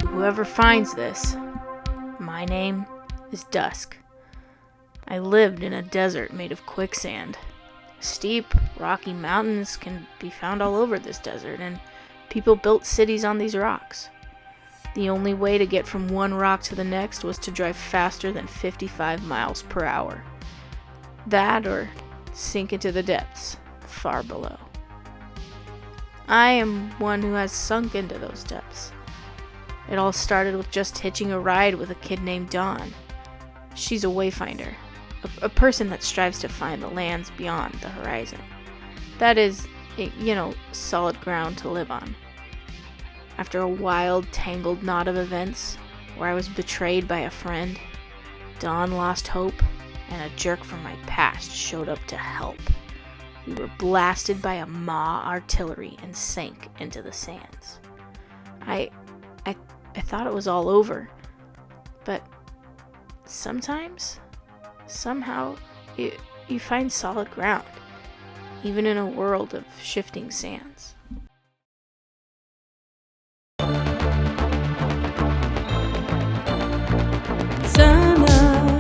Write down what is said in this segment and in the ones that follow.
Whoever finds this, my name is Dusk. I lived in a desert made of quicksand. Steep, rocky mountains can be found all over this desert, and people built cities on these rocks. The only way to get from one rock to the next was to drive faster than 55 miles per hour. That or sink into the depths, far below. I am one who has sunk into those depths. It all started with just hitching a ride with a kid named Dawn. She's a wayfinder, a person that strives to find the lands beyond the horizon. That is, solid ground to live on. After a wild, tangled knot of events, where I was betrayed by a friend, Dawn lost hope, and a jerk from my past showed up to help. We were blasted by a Maw artillery and sank into the sands. I thought it was all over, but sometimes, somehow, you find solid ground, even in a world of shifting sands. Summer,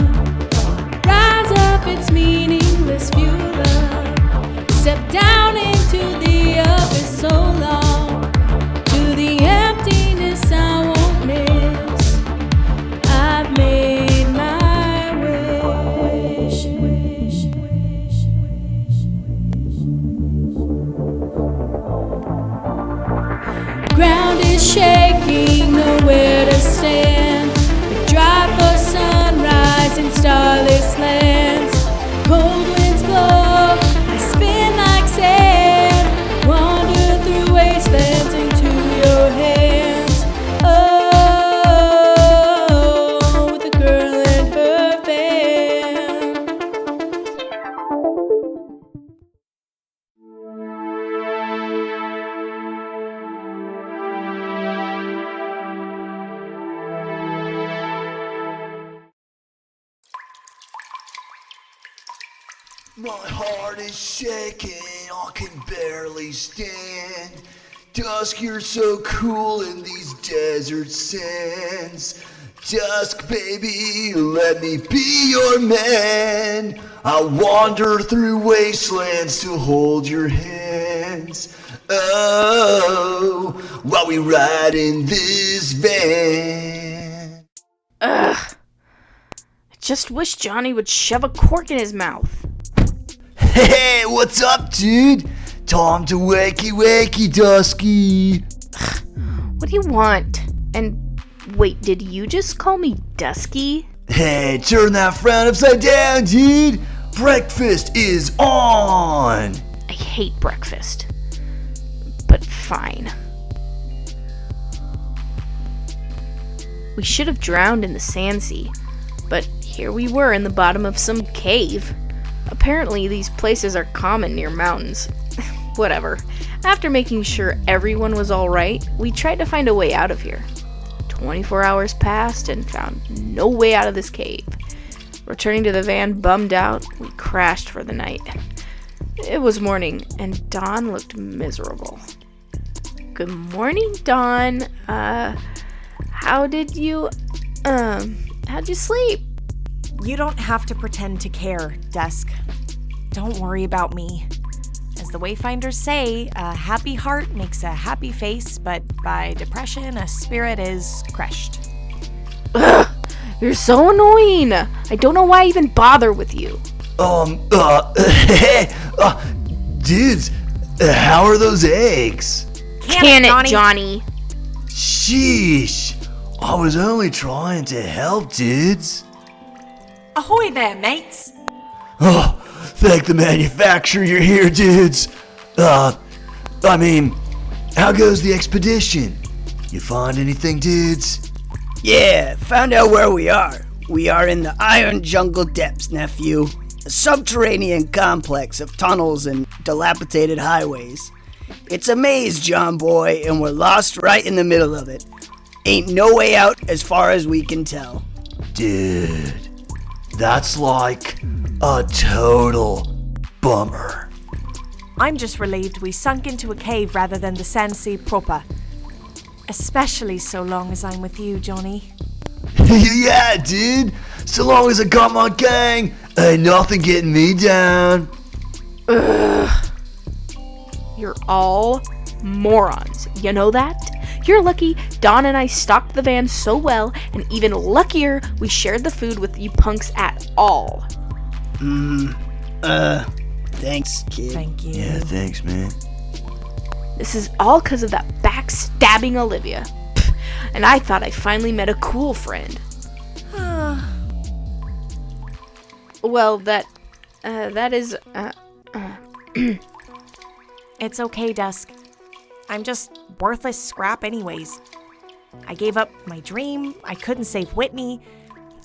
rise up, it's meaningless fuel up. Step down into the abyss so long, to the emptiness I won't miss. I've made my wish. Ground is shaking, nowhere to stand. We drive for sunrise in starless lands. Cold winds blow, I spin like sand. Wander through wastelands into your hands. Oh, with a girl and her band. My heart is shaking, I can barely stand. Dusk, you're so cool in these desert sands. Dusk, baby, let me be your man. I'll wander through wastelands to hold your hands. Oh, while we ride in this van. Ugh. I just wish Johnny would shove a cork in his mouth. Hey, what's up, dude? Time to wakey, Dusky. What do you want? And wait, did you just call me Dusky? Hey, turn that frown upside down, dude. Breakfast is on. I hate breakfast. But fine. We should have drowned in the sand sea, but here we were in the bottom of some cave. Apparently, these places are common near mountains. Whatever. After making sure everyone was alright, we tried to find a way out of here. 24 hours passed and found no way out of this cave. Returning to the van bummed out, we crashed for the night. It was morning, and Dawn looked miserable. Good morning, Dawn. How'd you sleep? You don't have to pretend to care, Dusk. Don't worry about me. As the Wayfinders say, a happy heart makes a happy face, but by depression, a spirit is crushed. Ugh, you're so annoying. I don't know why I even bother with you. Dudes, how are those eggs? Can it, Johnny? Sheesh, I was only trying to help, dudes. Ahoy there, mates! Oh, thank the manufacturer you're here, dudes. How goes the expedition? You find anything, dudes? Yeah, found out where we are. We are in the Iron Jungle Depths, nephew. A subterranean complex of tunnels and dilapidated highways. It's a maze, John boy, and we're lost right in the middle of it. Ain't no way out as far as we can tell. Dude, that's like a total bummer. I'm just relieved we sunk into a cave rather than the Sansi proper. Especially so long as I'm with you, Johnny. Yeah, dude. So long as I got my gang, ain't nothing getting me down. Ugh. You're all morons. You know that? You're lucky Dawn and I stocked the van so well, and even luckier we shared the food with you punks at all. Thanks, kid. Thank you. Yeah, thanks, man. This is all because of that backstabbing Olivia. Pfft, and I thought I finally met a cool friend. Well, that is, It's okay, Dusk. I'm just worthless scrap anyways. I gave up my dream, I couldn't save Whitney,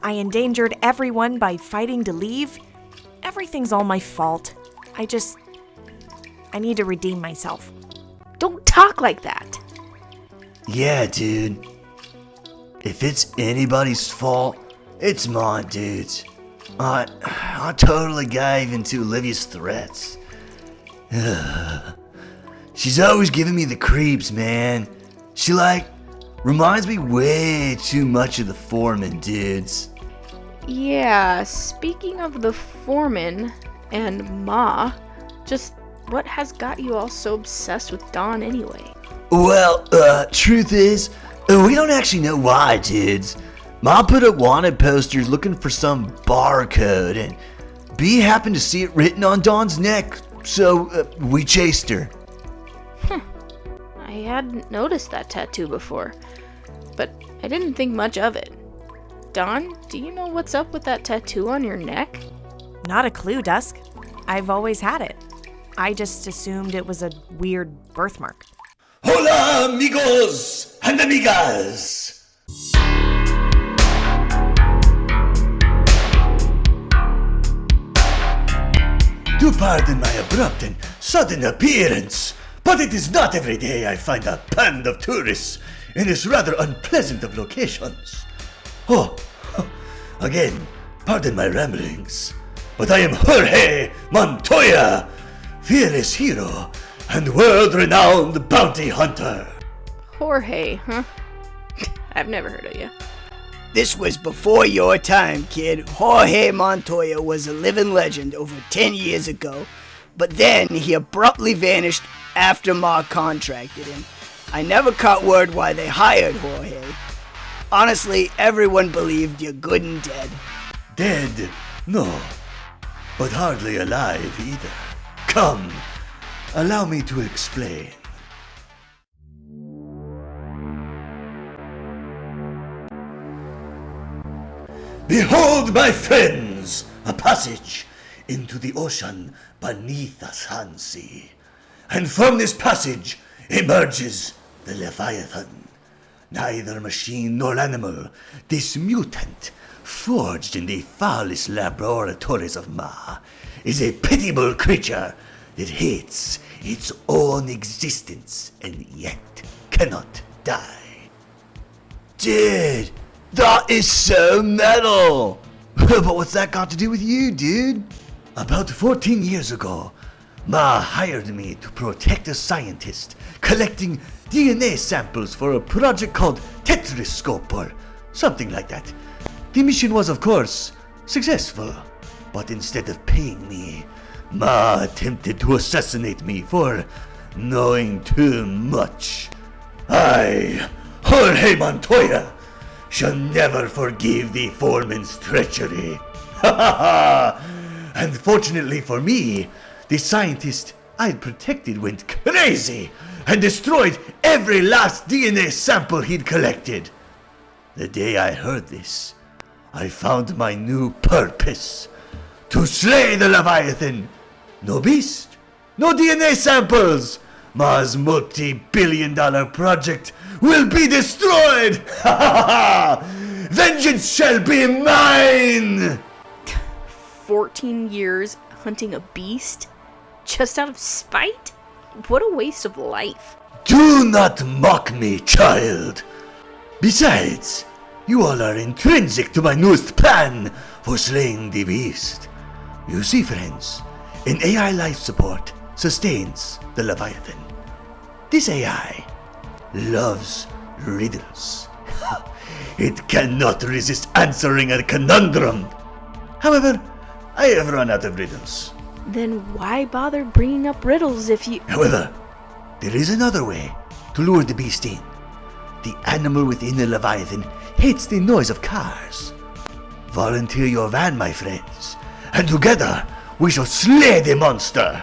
I endangered everyone by fighting to leave. Everything's all my fault. I need to redeem myself. don't talk like that. Yeah, dude. If it's anybody's fault, it's mine, dudes. I totally gave into Olivia's threats. She's always giving me the creeps, man. She, reminds me way too much of the foreman, dudes. Yeah, speaking of the foreman and Ma, just what has got you all so obsessed with Dawn anyway? Well, truth is, we don't actually know why, dudes. Ma put up wanted posters looking for some barcode, and B happened to see it written on Dawn's neck, so we chased her. I hadn't noticed that tattoo before, but I didn't think much of it. Dawn, do you know what's up with that tattoo on your neck? Not a clue, Dusk. I've always had it. I just assumed it was a weird birthmark. Hola, amigos and amigas! Do pardon my abrupt and sudden appearance, but it is not every day I find a band of tourists in this rather unpleasant of locations. Oh, again, pardon my ramblings, but I am Jorge Montoya, fearless hero and world-renowned bounty hunter. Jorge, huh? I've never heard of you. This was before your time, kid. Jorge Montoya was a living legend over 10 years ago, but then he abruptly vanished after Ma contracted him. I never caught word why they hired Jorge. Honestly, everyone believed you're good and dead. Dead? No, but hardly alive either. Come, allow me to explain. Behold, my friends, a passage into the ocean beneath the Sansi. And from this passage emerges the Leviathan. Neither machine nor animal, this mutant, forged in the foulest laboratories of Ma, is a pitiable creature that hates its own existence and yet cannot die. Dude, that is so metal! But what's that got to do with you, dude? About 14 years ago, Ma hired me to protect a scientist collecting DNA samples for a project called Tetriscope or something like that. The mission was, of course, successful, but instead of paying me, Ma attempted to assassinate me for knowing too much. I, Jorge Montoya, shall never forgive the foreman's treachery. Ha ha ha! And fortunately for me, the scientist I'd protected went crazy and destroyed every last DNA sample he'd collected. The day I heard this, I found my new purpose: to slay the Leviathan. No beast, no DNA samples. Ma's multi-billion-dollar project will be destroyed! Ha ha ha! Vengeance shall be mine! 14 years hunting a beast? Just out of spite? What a waste of life. Do not mock me, child. Besides, you all are intrinsic to my newest plan for slaying the beast. You see, friends, in AI life support, sustains the Leviathan. This AI loves riddles. It cannot resist answering a conundrum. However, I have run out of riddles. Then why bother bringing up riddles if you... However, there is another way to lure the beast in. The animal within the Leviathan hates the noise of cars. Volunteer your van, my friends, and together we shall slay the monster.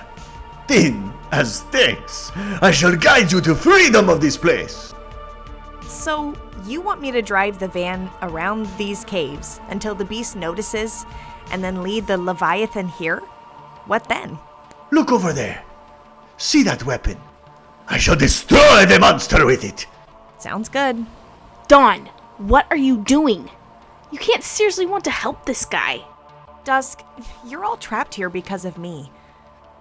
Then, as thanks, I shall guide you to freedom of this place. So, you want me to drive the van around these caves until the beast notices, and then lead the Leviathan here? What then? Look over there. See that weapon? I shall destroy the monster with it. Sounds good. Dawn, what are you doing? You can't seriously want to help this guy. Dusk, you're all trapped here because of me.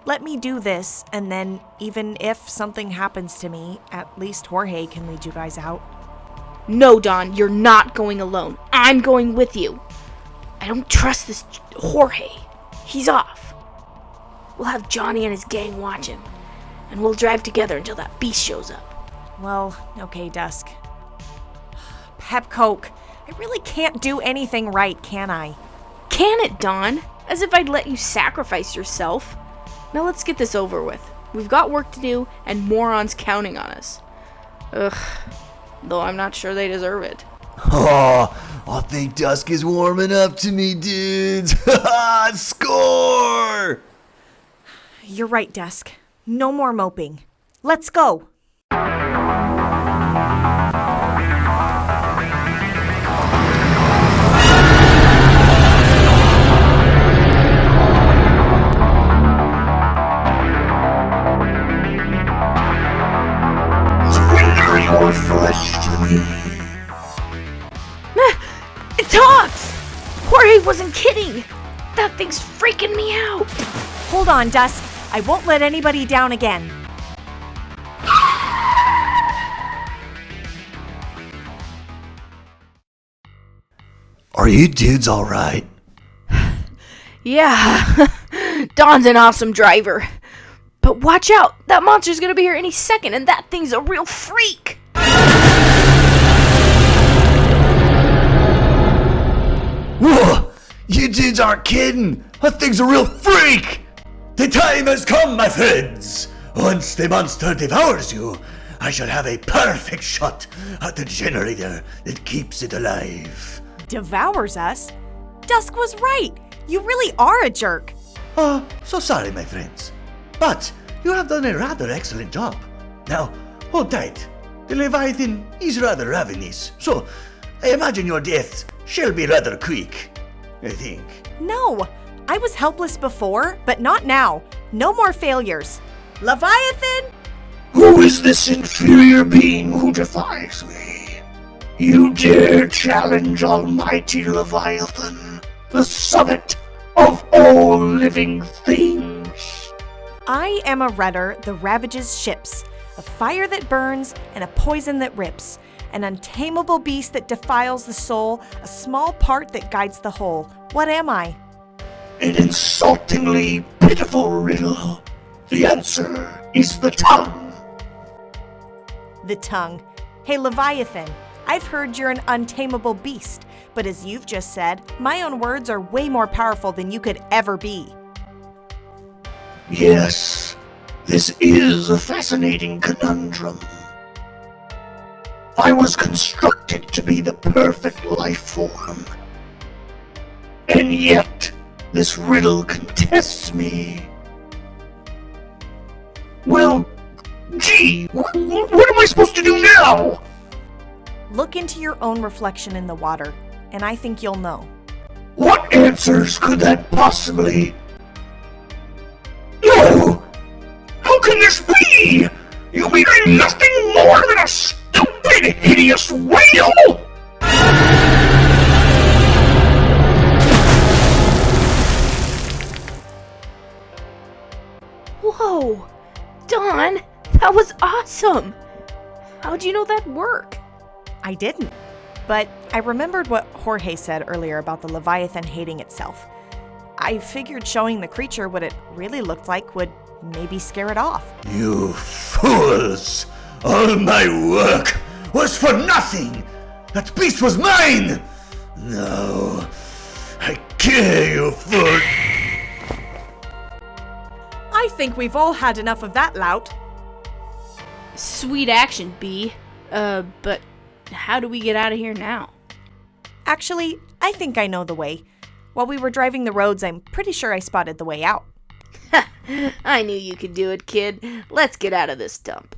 Let me do this, and then even if something happens to me, at least Jorge can lead you guys out. No, Dawn, you're not going alone. I'm going with you. I don't trust this Jorge. He's off. We'll have Johnny and his gang watch him, and we'll drive together until that beast shows up. Well, okay, Dusk. Pep Coke, I really can't do anything right, can I? Can it, Dawn? As if I'd let you sacrifice yourself. Now let's get this over with. We've got work to do, and morons counting on us. Ugh. Though I'm not sure they deserve it. Oh, I think Dusk is warming up to me, dudes. Score! You're right, Dusk. No more moping. Let's go! Surrender your flesh to me. It talks! Jorge wasn't kidding! That thing's freaking me out! Hold on, Dusk. I won't let anybody down again. Are you dudes alright? Yeah, Dawn's an awesome driver. But watch out! That monster's gonna be here any second, and that thing's a real freak! Whoa! You dudes aren't kidding! That thing's a real freak! The time has come, my friends! Once the monster devours you, I shall have a perfect shot at the generator that keeps it alive. Devours us? Dusk was right. You really are a jerk. Oh, so sorry, my friends. But you have done a rather excellent job. Now, hold tight. The Leviathan is rather ravenous, so I imagine your deaths shall be rather quick. I think. No, I was helpless before, but not now. No more failures. Leviathan? Who is this inferior being who defies me? You dare challenge Almighty Leviathan, the summit of all living things? I am a rudder that ravages ships, a fire that burns and a poison that rips, an untamable beast that defiles the soul, a small part that guides the whole. What am I? An insultingly pitiful riddle. The answer is the tongue. The tongue. Hey, Leviathan, I've heard you're an untamable beast, but as you've just said, my own words are way more powerful than you could ever be. Yes, this is a fascinating conundrum. I was constructed to be the perfect life form. And yet, this riddle contests me. Well, gee, what am I supposed to do now? Look into your own reflection in the water, and I think you'll know. What answers could that possibly... No! How can this be? You mean I'm nothing more than a stupid, hideous whale? Whoa! Dawn, that was awesome! How'd you know that'd work? I didn't. But I remembered what Jorge said earlier about the Leviathan hating itself. I figured showing the creature what it really looked like would maybe scare it off. You fools! All my work was for nothing! That beast was mine! No, I kill you for... I think we've all had enough of that lout. Sweet action, B. But how do we get out of here now? Actually, I think I know the way. While we were driving the roads, I'm pretty sure I spotted the way out. I knew you could do it, kid. Let's get out of this dump.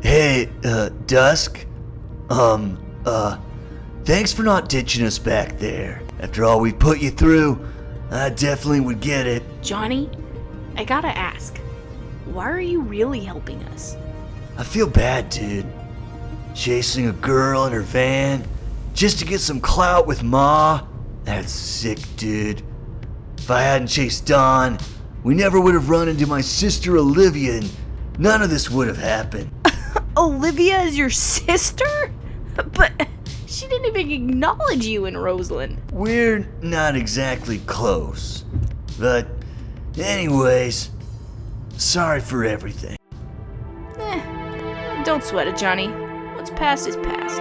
Hey, Dusk? Thanks for not ditching us back there. After all we put you through, I definitely would get it. Johnny, I gotta ask, why are you really helping us? I feel bad, dude. Chasing a girl in her van just to get some clout with Ma? That's sick, dude. If I hadn't chased Dawn, we never would have run into my sister Olivia and none of this would have happened. Olivia is your sister? But she didn't even acknowledge you in Roseland. We're not exactly close. But anyways, sorry for everything. Don't sweat it, Johnny. What's past is past.